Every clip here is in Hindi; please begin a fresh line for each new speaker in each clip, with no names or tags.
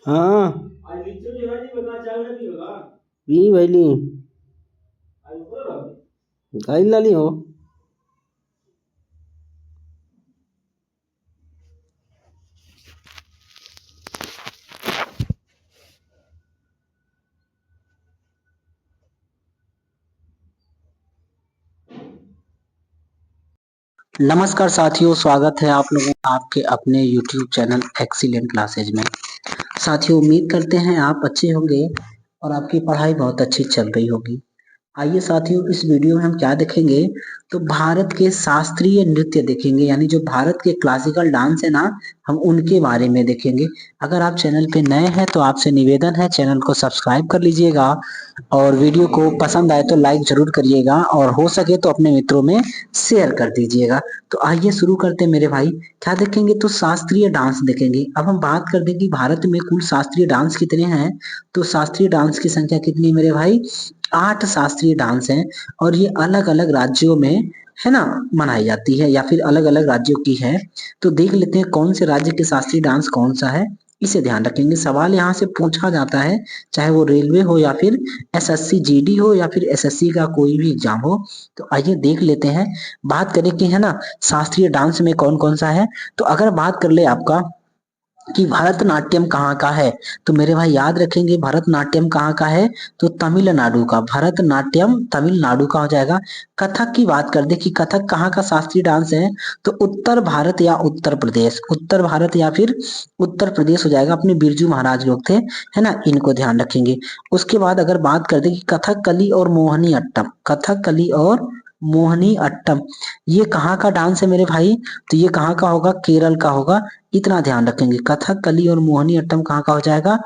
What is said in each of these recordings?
हाँ पी भैली गाइल लाली हो। नमस्कार साथियों, स्वागत है आप लोगों का आपके अपने YouTube चैनल एक्सीलेंट क्लासेज में। साथियों, उम्मीद करते हैं आप अच्छे होंगे और आपकी पढ़ाई बहुत अच्छी चल रही होगी। आइए साथियों, इस वीडियो में हम क्या देखेंगे तो भारत के शास्त्रीय नृत्य देखेंगे, यानी जो भारत के क्लासिकल डांस है ना, हम उनके बारे में देखेंगे। अगर आप चैनल पे नए हैं तो आपसे निवेदन है चैनल को सब्सक्राइब कर लीजिएगा और वीडियो को पसंद आए तो लाइक जरूर करिएगा और हो सके तो अपने मित्रों में शेयर कर दीजिएगा। तो आइए शुरू करते हैं मेरे भाई। क्या देखेंगे तो शास्त्रीय डांस देखेंगे। अब हम बात कर दें कि भारत में कुल शास्त्रीय डांस कितने हैं, तो शास्त्रीय डांस की संख्या कितनी मेरे भाई, 8 शास्त्रीय डांस हैं और ये अलग अलग राज्यों में है ना मनाई जाती है या फिर अलग अलग राज्यों की है। तो देख लेते हैं कौन से राज्य के शास्त्रीय डांस कौन सा है, इसे ध्यान रखेंगे। सवाल यहाँ से पूछा जाता है, चाहे वो रेलवे हो या फिर एसएससी जीडी हो या फिर एसएससी का कोई भी एग्जाम हो। तो आइए देख लेते हैं, बात करें कि है ना शास्त्रीय डांस में कौन कौन सा है। तो अगर बात कर ले आपका कि भरतनाट्यम कहाँ का है, तो मेरे भाई याद रखेंगे भरतनाट्यम कहाँ का है, तो तमिलनाडु का। भरतनाट्यम तमिलनाडु का हो जाएगा। कथक की बात कर दे कि कथक कहाँ का शास्त्रीय डांस है, तो उत्तर भारत या उत्तर प्रदेश, उत्तर भारत या फिर उत्तर प्रदेश हो जाएगा। अपने बिरजू महाराज लोग थे, है ना, इनको ध्यान रखेंगे। उसके बाद अगर बात कर दे कि कथकली और मोहिनी अट्टम, कथकली और मोहिनी अट्टम ये कहाँ का डांस है मेरे भाई, तो ये कहाँ का होगा, केरल का होगा। इतना ध्यान रखेंगे, कथकली और मोहिनी अट्टम कहाँ का हो जाएगा,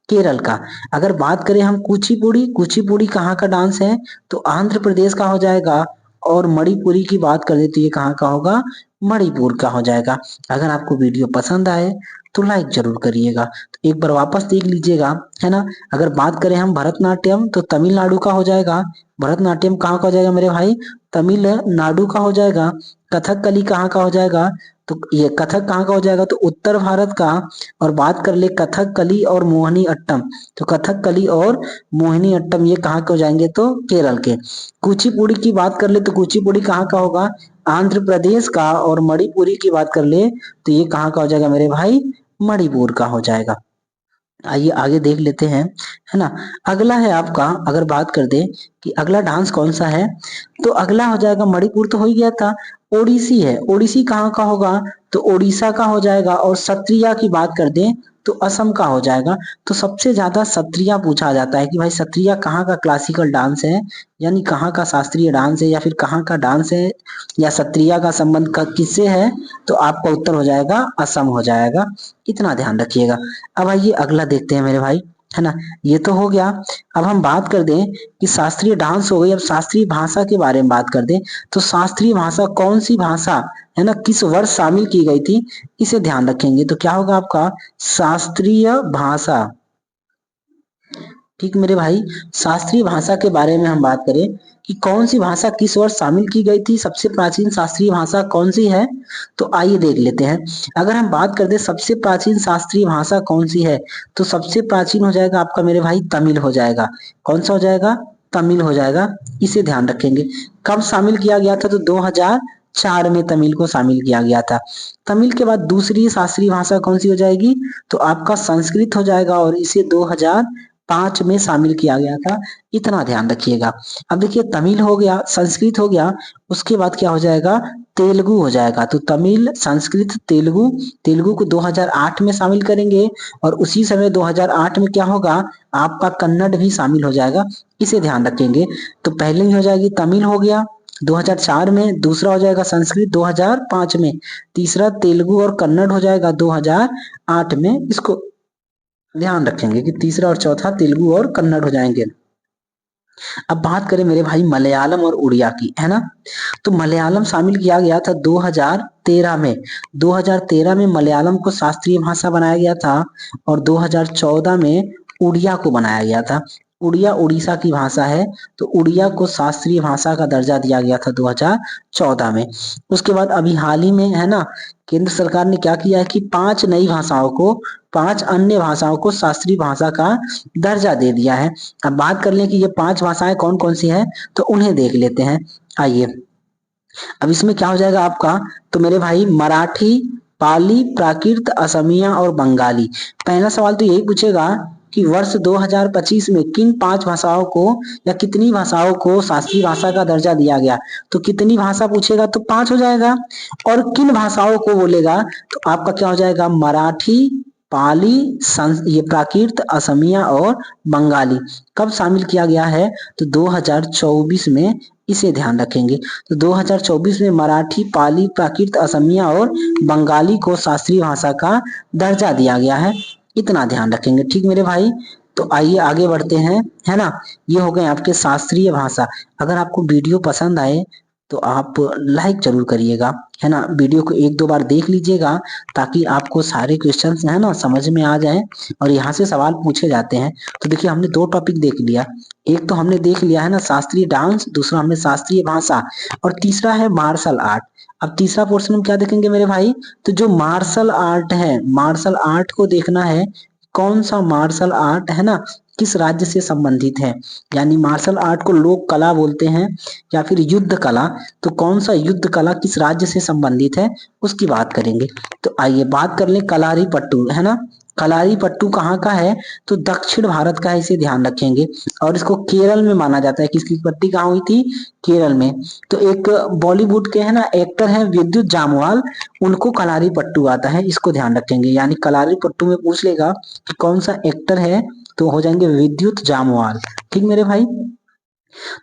केरल का। अगर बात करें हम कुचिपुड़ी, कुचिपुड़ी कहाँ का डांस है, तो आंध्र प्रदेश का हो जाएगा। और मणिपुरी की बात कर दे तो ये कहाँ का होगा, मणिपुर का हो जाएगा। अगर आपको वीडियो पसंद आए तो लाइक जरूर करिएगा। तो एक बार वापस देख लीजिएगा, है ना। अगर बात करें हम भरतनाट्यम तो तमिलनाडु का हो जाएगा। भरतनाट्यम कहाँ का हो जाएगा मेरे भाई, तमिलनाडु का हो जाएगा। कथकली कहाँ का हो जाएगा, तो ये कथक कहाँ का हो जाएगा, तो उत्तर भारत का। और बात कर ले कथकली और मोहिनी अट्टम, तो कथकली और मोहिनी अट्टम ये कहाँ के हो जाएंगे, तो केरल के। कुचिपुड़ी की बात कर ले तो कुचिपुड़ी कहाँ का होगा, आंध्र प्रदेश का। और मणिपुरी की बात कर ले तो ये कहाँ का हो जाएगा मेरे भाई, मणिपुर का हो जाएगा। आइए आगे देख लेते हैं, है ना। अगला है आपका, अगर बात कर दे कि अगला डांस कौन सा है, तो अगला हो जाएगा, मणिपुर तो हो ही गया था, ओडिसी है। ओडिसी कहाँ का होगा, तो ओडिशा का हो जाएगा। और सत्रिया की बात कर दें तो असम का हो जाएगा। तो सबसे ज्यादा सत्रिया पूछा जाता है कि भाई सत्रिया कहाँ का क्लासिकल डांस है, यानी कहाँ का शास्त्रीय डांस है या फिर कहाँ का डांस है, या सत्रिया का संबंध किससे है, तो आपका उत्तर हो जाएगा असम हो जाएगा। इतना ध्यान रखिएगा। अब आइए अगला देखते हैं मेरे भाई, है ना। ये तो हो गया। अब हम बात कर दें कि शास्त्रीय डांस हो गई, अब शास्त्रीय भाषा के बारे में बात कर दें तो शास्त्रीय भाषा कौन सी भाषा, है ना, किस वर्ष शामिल की गई थी, इसे ध्यान रखेंगे। तो क्या होगा आपका, शास्त्रीय भाषा। ठीक मेरे भाई, शास्त्रीय भाषा के बारे में हम बात करें कि कौन सी भाषा किस वर्ष शामिल की गई थी, सबसे प्राचीन शास्त्रीय भाषा कौन सी है, तो आइए देख लेते हैं। अगर हम बात करते सबसे प्राचीन शास्त्रीय भाषा कौन सी है, तो सबसे प्राचीन हो जाएगा आपका मेरे भाई तमिल हो जाएगा। कौन सा हो जाएगा, तमिल हो जाएगा। इसे ध्यान रखेंगे। कब शामिल किया गया था, तो 2004 में तमिल को शामिल किया गया था। तमिल के बाद दूसरी शास्त्रीय भाषा कौन सी हो जाएगी, तो आपका संस्कृत हो जाएगा और इसे 2005 में शामिल किया गया था। इतना ध्यान रखिएगा। अब देखिए तमिल हो गया, संस्कृत हो गया, उसके बाद क्या हो जाएगा, तेलुगु हो जाएगा। तो तमिल, संस्कृत, तेलुगु। तेलुगु को 2008 में शामिल करेंगे और उसी समय 2008 में क्या होगा, आपका कन्नड़ भी शामिल हो जाएगा। इसे ध्यान रखेंगे। तो पहले ही हो जाएगी तमिल हो गया 2004 में, दूसरा हो जाएगा संस्कृत 2005 में, तीसरा तेलुगु और कन्नड़ हो जाएगा 2008 में। इसको ध्यान रखेंगे कि तीसरा और चौथा तेलुगु और कन्नड़ हो जाएंगे। अब बात करें मेरे भाई मलयालम और उड़िया की, है ना। तो मलयालम शामिल किया गया था 2013 में। 2013 में मलयालम को शास्त्रीय भाषा बनाया गया था और 2014 में उड़िया को बनाया गया था। उड़िया उड़ीसा की भाषा है, तो उड़िया को शास्त्रीय भाषा का दर्जा दिया गया था 2014 में। उसके बाद अभी हाल ही में, है ना, केंद्र सरकार ने क्या किया है कि 5 अन्य भाषाओं को शास्त्रीय भाषा का दर्जा दे दिया है। अब बात कर लें कि ये 5 भाषाएं कौन कौन सी है, तो उन्हें देख लेते हैं। आइए, अब इसमें क्या हो जाएगा आपका, तो मेरे भाई मराठी, पाली, प्राकृत, असमिया और बंगाली। पहला सवाल तो यही पूछेगा कि वर्ष 2025 में किन 5 भाषाओं को या कितनी भाषाओं को शास्त्रीय भाषा का दर्जा दिया गया। तो कितनी भाषा पूछेगा तो 5 हो जाएगा, और किन भाषाओं को बोलेगा तो आपका क्या हो जाएगा, मराठी, पाली, ये प्राकृत, असमिया और बंगाली। कब शामिल किया गया है, तो 2024 में, इसे ध्यान रखेंगे। तो 2024 में मराठी, पाली, प्राकृत, असमिया और बंगाली को शास्त्रीय भाषा का दर्जा दिया गया है, इतना ध्यान रखेंगे। ठीक मेरे भाई, तो आइए आगे बढ़ते हैं, है ना। ये हो गए आपके शास्त्रीय भाषा। अगर आपको वीडियो पसंद आए तो आप लाइक जरूर करिएगा, है ना। वीडियो को 1-2 बार देख लीजिएगा ताकि आपको सारे क्वेश्चंस, है ना, समझ में आ जाए और यहाँ से सवाल पूछे जाते हैं। तो देखिए, हमने 2 टॉपिक देख लिया। एक तो हमने देख लिया, है ना, शास्त्रीय डांस, दूसरा हमने शास्त्रीय भाषा, और तीसरा है मार्शल आर्ट। अब तीसरा पोर्शन हम क्या देखेंगे मेरे भाई, तो जो मार्शल आर्ट है, मार्शल आर्ट को देखना है, कौन सा मार्शल आर्ट, है ना, किस राज्य से संबंधित है। यानी मार्शल आर्ट को लोक कला बोलते हैं या फिर युद्ध कला, तो कौन सा युद्ध कला किस राज्य से संबंधित है उसकी बात करेंगे। तो आइए बात कर लें कलारी पट्टू, है ना। कलारी पट्टू कहाँ का है, तो दक्षिण भारत का है, इसे ध्यान रखेंगे। और इसको केरल में माना जाता है। किसकी उत्पत्ति कहाँ हुई थी, केरल में। तो एक बॉलीवुड के, है ना, एक्टर हैं विद्युत जामवाल, उनको कलारी पट्टू आता है, इसको ध्यान रखेंगे। यानी कलारी पट्टू में पूछ लेगा कि कौन सा एक्टर है, तो हो जाएंगे विद्युत जामवाल। ठीक मेरे भाई,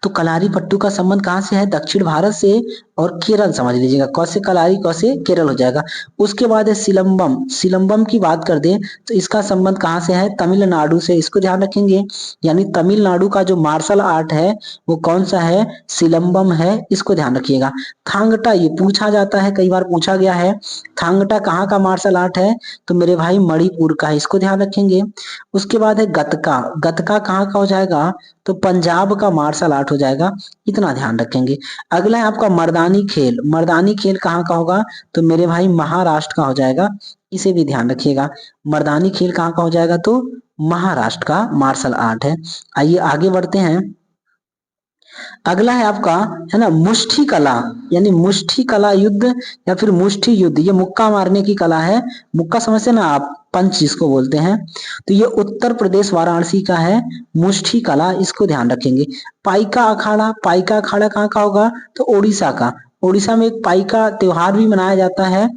तो कलारी पट्टू का संबंध कहाँ से है, दक्षिण भारत से, और केरल समझ लीजिएगा, कौसे कलारी कौसे केरल हो जाएगा। उसके बाद है सिलंबम। सिलंबम की बात कर दें तो इसका संबंध कहाँ से है, तमिलनाडु से, इसको ध्यान रखेंगे। यानी तमिलनाडु का जो मार्शल आर्ट है वो कौन सा है, सिलंबम है, इसको ध्यान रखिएगा। थांगटा, ये पूछा जाता है, कई बार पूछा गया है। थांगटा कहाँ का मार्शल आर्ट है, तो मेरे भाई मणिपुर का है, इसको ध्यान रखेंगे। उसके बाद है गतका। गतका कहाँ का हो जाएगा, तो पंजाब का मार्शल आर्ट हो जाएगा, इतना ध्यान रखेंगे। अगला है आपका मर्दानी खेल। मर्दानी खेल कहाँ का होगा, तो मेरे भाई महाराष्ट्र का हो जाएगा, इसे भी ध्यान रखिएगा। मर्दानी खेल कहाँ का हो जाएगा, तो महाराष्ट्र का मार्शल आर्ट है। आइए आगे बढ़ते हैं। अगला है आपका, है ना, मुष्टि कला। यानी मुष्टि कला युद्ध या फिर मुष्टि युद्ध, ये मुक्का मारने की कला है। मुक्का समझते ना आप, पंच जिसको बोलते हैं। तो ये उत्तर प्रदेश वाराणसी का है, मुष्टि कला, इसको ध्यान रखेंगे। पाइका अखाड़ा। पाइका अखाड़ा कहाँ का होगा, तो उड़ीसा का। उड़ीसा में एक पाइका त्योहार भी मनाया जाता है,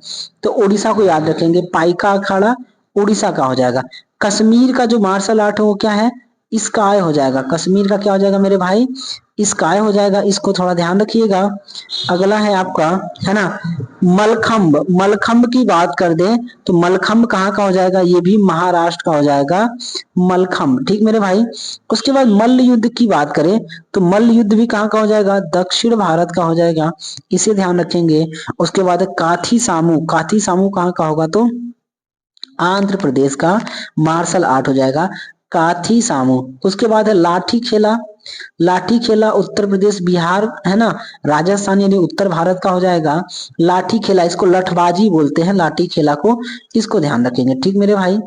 तो उड़ीसा को याद रखेंगे। पाइका अखाड़ा उड़ीसा का हो जाएगा। कश्मीर का जो मार्शल आर्ट है वो क्या है, स्काई हो जाएगा। कश्मीर का क्या हो जाएगा मेरे भाई, स्काई हो जाएगा, इसको थोड़ा ध्यान रखिएगा। अगला है आपका, है ना, मलखंब। मलखंब की बात कर दे तो मलखंब कहाँ का हो जाएगा, ये भी महाराष्ट्र का हो जाएगा, मलखंब। ठीक मेरे भाई, उसके बाद मल्ल युद्ध की बात करें तो मल्ल युद्ध भी कहाँ का हो जाएगा, दक्षिण भारत का हो जाएगा, इसे ध्यान रखेंगे। उसके बाद काथी सामू। काथी सामू कहाँ का होगा, तो आंध्र प्रदेश का मार्शल आर्ट हो जाएगा, काथी सामू। उसके बाद है लाठी खेला। लाठी खेला उत्तर प्रदेश, बिहार, है ना, राजस्थान, यानी उत्तर भारत का हो जाएगा लाठी खेला। इसको लठबाजी बोलते हैं, लाठी खेला को, इसको ध्यान रखेंगे। ठीक मेरे भाई,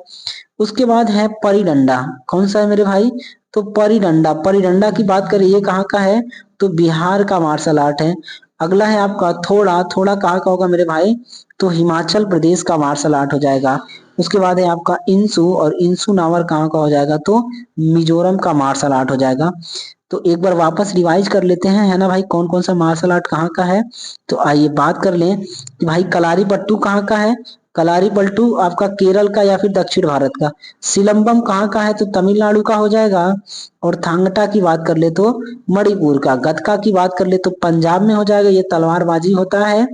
उसके बाद है परिडंडा। कौन सा है मेरे भाई, तो परिडंडा। परिडंडा की बात करें, ये कहाँ का है, तो बिहार का मार्शल आर्ट है। अगला है आपका थोड़ा। थोड़ा कहाँ का होगा मेरे भाई, तो हिमाचल प्रदेश का मार्शल आर्ट हो जाएगा। उसके बाद है आपका इंसु। और इंसु नावर कहाँ का हो जाएगा, तो मिजोरम का मार्शल आर्ट हो जाएगा। तो एक बार वापस रिवाइज कर लेते हैं, है ना भाई, कौन कौन सा मार्शल आर्ट कहाँ का है। तो आइए बात कर लें कि भाई कलारी पट्टू कहाँ का है। कलारी पट्टू आपका केरल का या फिर दक्षिण भारत का। सिलंबम कहाँ का है, तो तमिलनाडु का हो जाएगा। और थांगटा की बात कर ले तो मणिपुर का। गतका की बात कर ले तो पंजाब में हो जाएगा, ये तलवारबाजी होता है।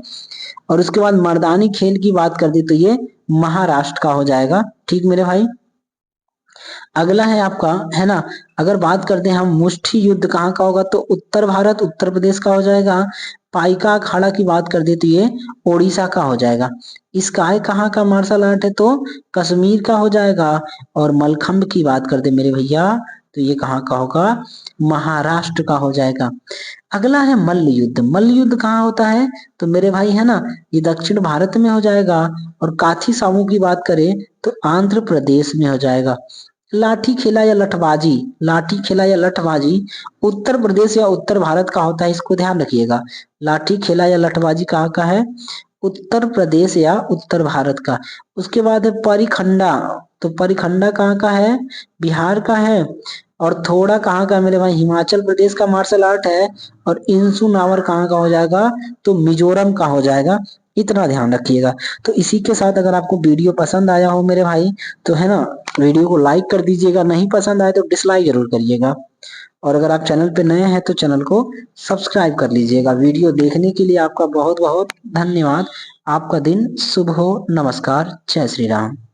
और उसके बाद मर्दानी खेल की बात कर दी तो ये महाराष्ट्र का हो जाएगा। ठीक मेरे भाई, अगला है आपका, है ना, अगर बात करते हैं हम मुष्ठी युद्ध कहाँ का होगा, तो उत्तर भारत उत्तर प्रदेश का हो जाएगा। पाइका अखाड़ा की बात कर दे तो ये ओडिशा का हो जाएगा। स्काई कहाँ का मार्शल आर्ट है, तो कश्मीर का हो जाएगा। और मलखंब की बात कर दे मेरे भैया, तो ये कहाँ का होगा, महाराष्ट्र का हो जाएगा। अगला है मल्ल युद्ध। मल्ल युद्ध कहाँ होता है, तो मेरे भाई है ना, ये दक्षिण भारत में हो जाएगा। और काथी सामू की बात करें तो आंध्र प्रदेश में हो जाएगा। लाठी खेला या लठबाजी, लाठी खेला या लठबाजी उत्तर प्रदेश या उत्तर भारत का होता है, इसको ध्यान रखिएगा। लाठी खेला या लठबाजी कहाँ का है, उत्तर प्रदेश या उत्तर भारत का। उसके बाद है परिखंडा, तो परिखंडा कहाँ का है, बिहार का है। और थोड़ा कहाँ का है मेरे भाई, हिमाचल प्रदेश का मार्शल आर्ट है। और इंसु नावर कहाँ का हो जाएगा, तो मिजोरम का हो जाएगा। इतना ध्यान रखिएगा। तो इसी के साथ अगर आपको वीडियो पसंद आया हो मेरे भाई, तो है ना, वीडियो को लाइक कर दीजिएगा, नहीं पसंद आए तो डिसलाइक जरूर करिएगा। और अगर आप चैनल पे नए हैं तो चैनल को सब्सक्राइब कर लीजिएगा। वीडियो देखने के लिए आपका बहुत बहुत धन्यवाद। आपका दिन शुभ हो। नमस्कार। जय श्री राम।